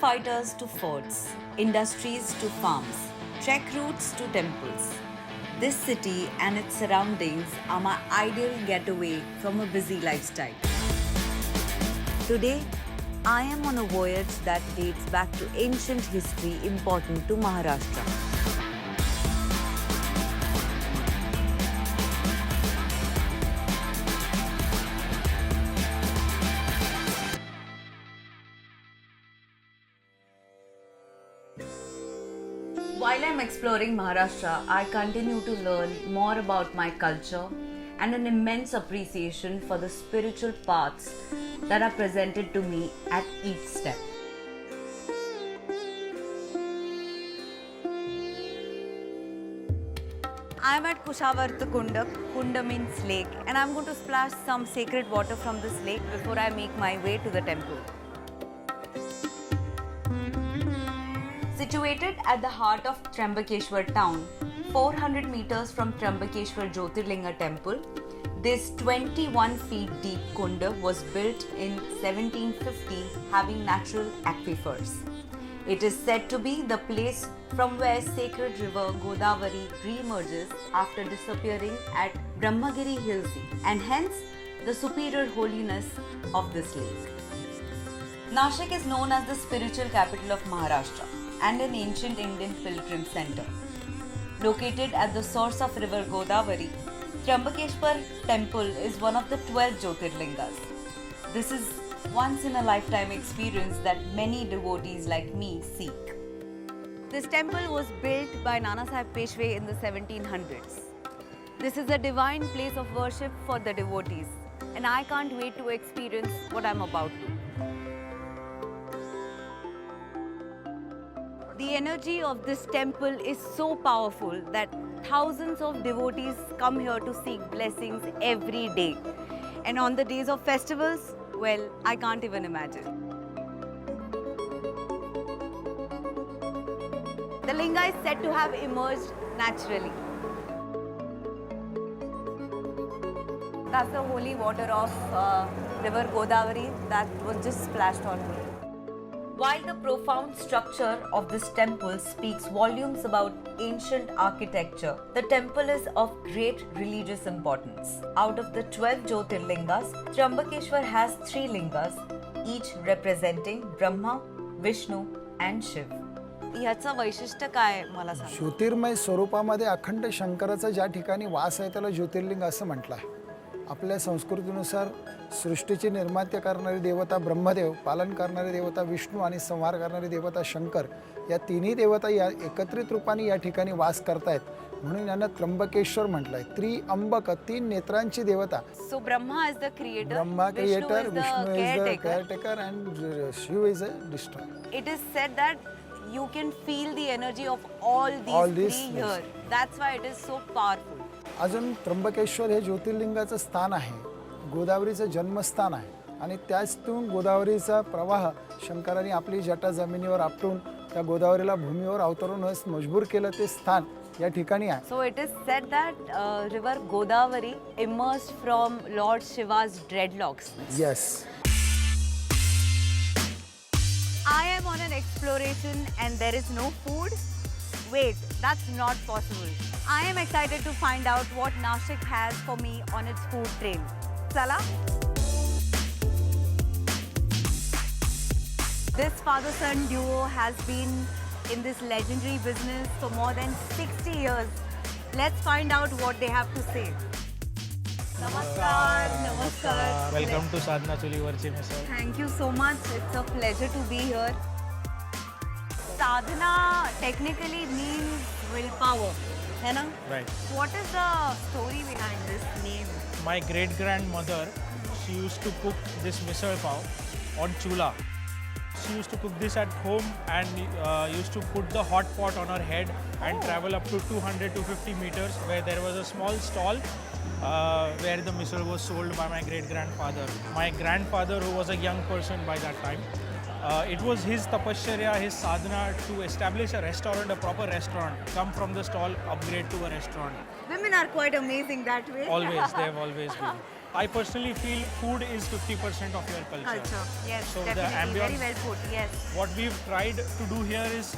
fighters to forts, industries to farms, trek routes to temples. This city and its surroundings are my ideal getaway from a busy lifestyle. Today, I am on a voyage that dates back to ancient history important to Maharashtra. While I'm exploring Maharashtra, I continue to learn more about my culture and an immense appreciation for the spiritual paths that are presented to me at each step. I'm at Kushavartha Kunda. Kunda means lake, and I'm going to splash some sacred water from this lake before I make my way to the temple. Situated at the heart of Trimbakeshwar town, 400 meters from Trimbakeshwar Jyotirlinga temple, this 21 feet deep kunda was built in 1750 having natural aquifers. It is said to be the place from where sacred river Godavari re-emerges after disappearing at Brahmagiri Hills and hence the superior holiness of this lake. Nashik is known as the spiritual capital of Maharashtra and an ancient Indian pilgrim center. Located at the source of river Godavari, Trimbakeshwar temple is one of the 12 Jyotirlingas. This is once in a lifetime experience that many devotees like me seek. This temple was built by Nana Sahib Peshwe in the 1700s. This is a divine place of worship for the devotees, and I can't wait to experience what I'm about to. The energy of this temple is so powerful that thousands of devotees come here to seek blessings every day. And on the days of festivals, well, I can't even imagine. The linga is said to have emerged naturally. That's the holy water of river Godavari that was just splashed on me. While the profound structure of this temple speaks volumes about ancient architecture, the temple is of great religious importance. Out of the 12 Jyotirlingas, Trimbakeshwar has 3 lingas, each representing Brahma, Vishnu and Shiv. ह्याचं वैशिष्ट्य काय मला सांग. ज्योतिर्मय स्वरूपामध्ये अखंड शंकराचा ज्या ठिकाणी वास आहे त्याला ज्योतिर्लिंग असं म्हटलं आहे. आपल्या संस्कृतीनुसार सृष्टीची निर्मात्य करणारी देवता ब्रह्मदेव, पालन करणारी देवता विष्णू आणि संहार करणारी देवता शंकर, या तिन्ही देवता या एकत्रित रूपाने या ठिकाणी वास करतायत. म्हणून यांना त्र्यंबकेश्वर म्हटलंय. त्रिअंबक, 3 नेत्रांची देवता. So Brahma is the creator, Brahma creator, Vishnu is the caretaker, caretaker and Shiva is a destroyer. It is said that you can feel the energy of all these three here. That's why it is so powerful. अजून त्र्यंबकेश्वर हे ज्योतिर्लिंगाचं स्थान आहे, गोदावरीचं जन्मस्थान आहे आणि त्यातून गोदावरीचा प्रवाह शंकराने आपली जटा जमिनीवर आपटून त्या गोदावरीला भूमीवर अवतरण्यास मजबूर केलं. ते स्थान या ठिकाणी आहे. So it is said that river Godavari emerged from Lord Shiva's dreadlocks. Yes. I am on an exploration and there is no food. Wait, that's not possible. I am excited to find out what Nashik has for me on its food trail. Chala? This father-son duo has been in this legendary business for more than 60 years. Let's find out what they have to say. Namaskar. Namaskar. Welcome to Sadhana Chulivarchi Misal. Thank you so much. It's a pleasure to be here. Sadhana technically means willpower, है ना? Right. What is the story behind this name? My great grandmother, she used to cook this misal pav on chula. She used to cook this at home and used to put the hot pot on her head and travel up to 200-250 meters where there was a small stall where the misal was sold by my great grandfather. My grandfather, who was a young person by that time, it was his tapasya, his sadhana to establish a restaurant, a proper restaurant, come from the stall, upgrade to a restaurant. Women are quite amazing that way. Always, they have always been. I personally feel food is 50% of your culture. Culture. Yes, So the definitely. Very ambience- well put. Yes. What we've tried to do here is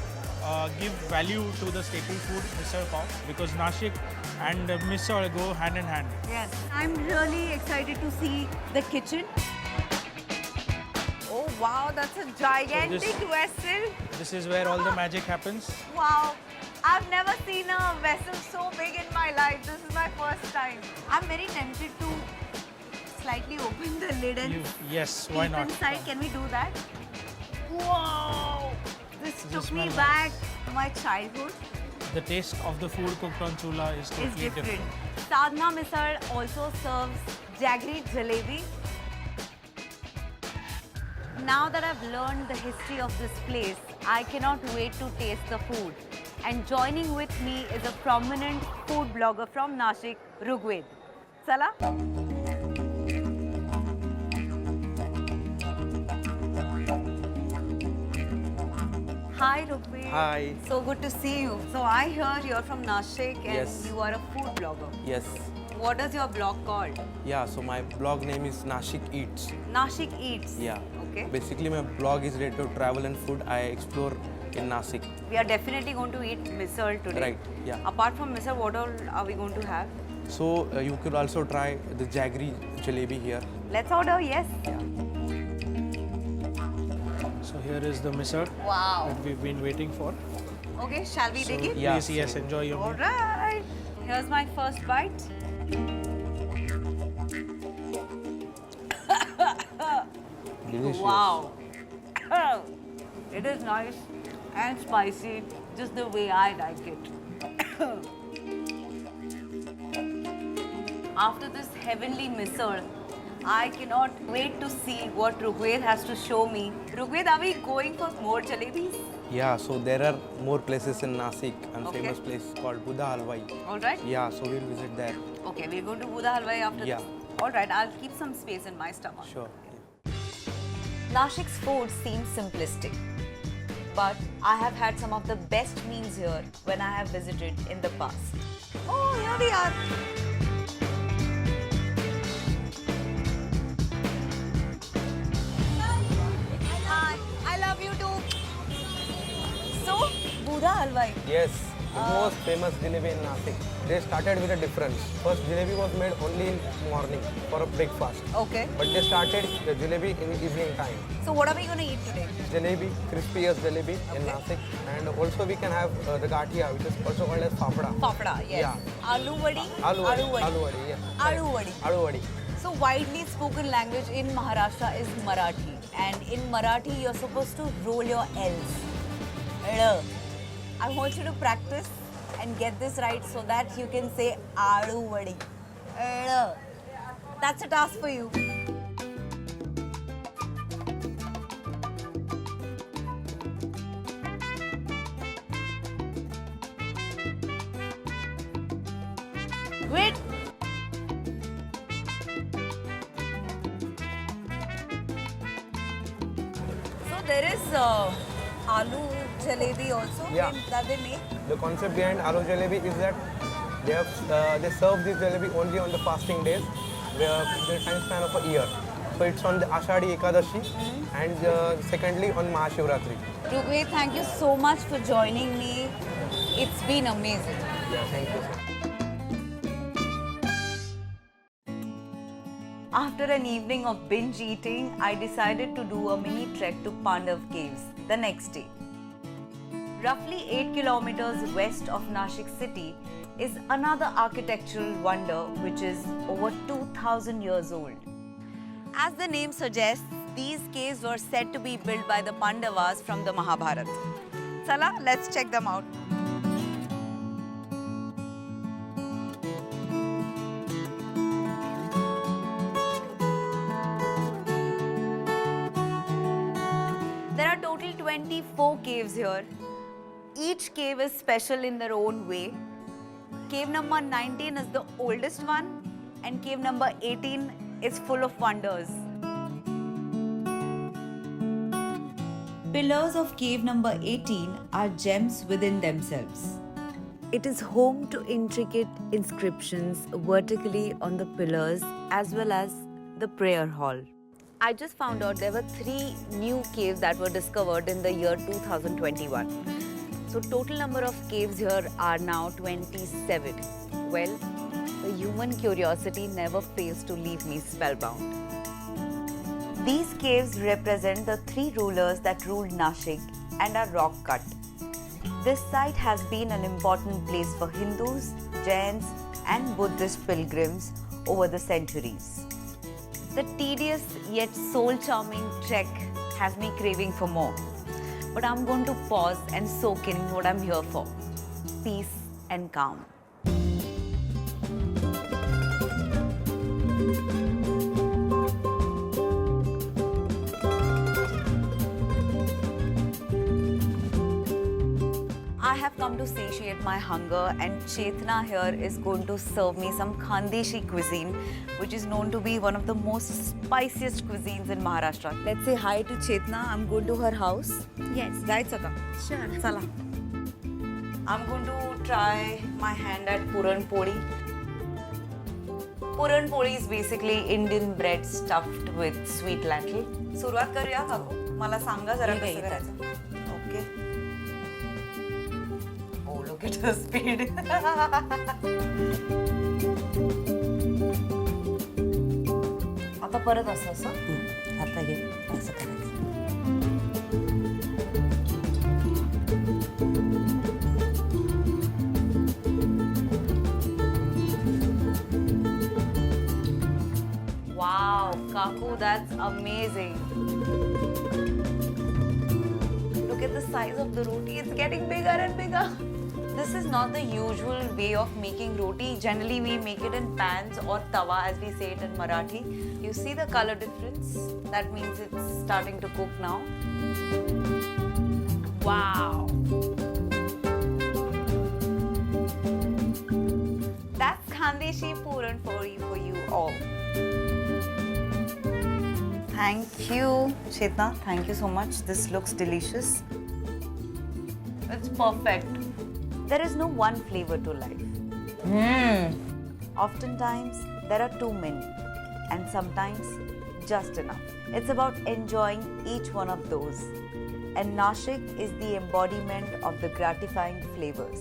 give value to the staple food, misal pav, because Nashik and misal go hand in hand. Yes. I'm really excited to see the kitchen. Oh wow, that's a gigantic vessel. This is where all the magic happens. Wow. I've never seen a vessel so big in my life. This is my first time. I'm very tempted to slightly open the lid and Yes, why peep not? inside. Can we do that? Whoa! This Does it took me smell back to my childhood. The taste of the food cooked on chula is It's totally different. Sadhana Misal also serves jaggery jalebi. Now that I've learned the history of this place, I cannot wait to taste the food. And joining with me is a prominent food blogger from Nashik, Rugved. Chala? Hi Rugved. Hi. So good to see you. So I hear you're from Nashik and Yes. you are a food blogger. Yes. What is your blog called? Yeah, so my blog name is Nashik Eats. Nashik Eats. Yeah. Okay. Basically, my blog is related to travel and food I explore in Nashik. We are definitely going to eat misal today. Right, yeah. Apart from misal, what all are we going to have? So you could also try the jaggery jalebi here. Let's order, yes. So here is the misal Wow. that we've been waiting for. Okay, shall we dig in? Yeah, Please, yes, so- enjoy your All meal. right. Here's my first bite. Delicious. Wow. It is nice and spicy, just the way I like it. After this heavenly misal, I cannot wait to see what Rugved has to show me. Rugved, are we going for more jalebis? Yeah, so there are more places in Nashik, and Okay. famous place called Buddha Halwai. All right. Yeah, so we'll visit there. Okay, we're going to Buddha Halwai after Yeah. this. All right, I'll keep some space in my stomach. Sure. Nashik's food seems simplistic, but I have had some of the best meals here when I have visited in the past. Oh, here we are. Hi, I love you too. So, Buddha Halwai. Yes, the most famous jalebi in Nashik. They started with a difference. First, jalebi was made only in morning for a breakfast. Okay. But they started the jalebi in the evening time. So, what are we going to eat today? Jalebi, crispiest jalebi in Nashik, and also we can have the gatia, which is also called as fafda. Fafda, yes. Yeah. Aloo vadi. Aloo vadi. Aloo vadi. Aloo vadi, yes. Aloo vadi. Aloo vadi. So widely spoken language in Maharashtra is Marathi, and in Marathi you're supposed to roll your L's. L. I want you to practice and get this right so that you can say Aloo vadi. L. That's a task for you. Wait. So there is aloo jalebi also Yeah. that they make. The concept behind aloo jalebi is that they serve this jalebi only on the fasting days, where the time span of a year. So it's on the Ashadi Ekadashi and secondly on Mahashivratri. Rugved, thank you so much for joining me. It's been amazing. Yeah, thank you. After an evening of binge eating, I decided to do a mini trek to Pandav Caves the next day. Roughly 8 kilometers west of Nashik city is another architectural wonder which is over 2000 years old. As the name suggests, these caves were said to be built by the Pandavas from the Mahabharata. Chala, let's check them out. There are total 24 caves here. Each cave is special in their own way. Cave number 19 is the oldest one, and cave number 18 is full of wonders. Pillars of cave number 18 are gems within themselves. It is home to intricate inscriptions vertically on the pillars as well as the prayer hall. I just found out there were 3 new caves that were discovered in the year 2021. So total number of caves here are now 27. Well, the human curiosity never fails to leave me spellbound. These caves represent the 3 rulers that ruled Nashik and are rock cut. This site has been an important place for Hindus, Jains and Buddhist pilgrims over the centuries. The tedious yet soul-charming trek has me craving for more. But I'm going to pause and soak in what I'm here for. Peace and calm. I have come to satiate my hunger, and Chetna here is going to serve me some Khandeshi cuisine, which is known to be one of the most spiciest cuisines in Maharashtra. Let's say hi to Chetna. I'm going to her house. Yes. Jaयचं का? Sure. Chala. I'm going to try my hand at Puran Poli. Puran Poli is basically Indian bread stuffed with sweet lentil. सुरुवात करूया काकू? मला सांगा जरा कसं करायचं. Okay. Oh, look at her speed. आता परत असं आता घे असं करायचं. Wow, Kaku, that's amazing. Look at the size of the roti. It's getting bigger and bigger. This is not the usual way of making roti. Generally, we make it in pans or tawa, as we say it in Marathi. You see the color difference? That means it's starting to cook now. Wow. That's Khandeshi Puran for you all. Thank you, Chetna. Thank you so much. This looks delicious. It's perfect. There is no one flavor to life. Oftentimes, there are too many, and sometimes just enough. It's about enjoying each one of those. And Nashik is the embodiment of the gratifying flavors.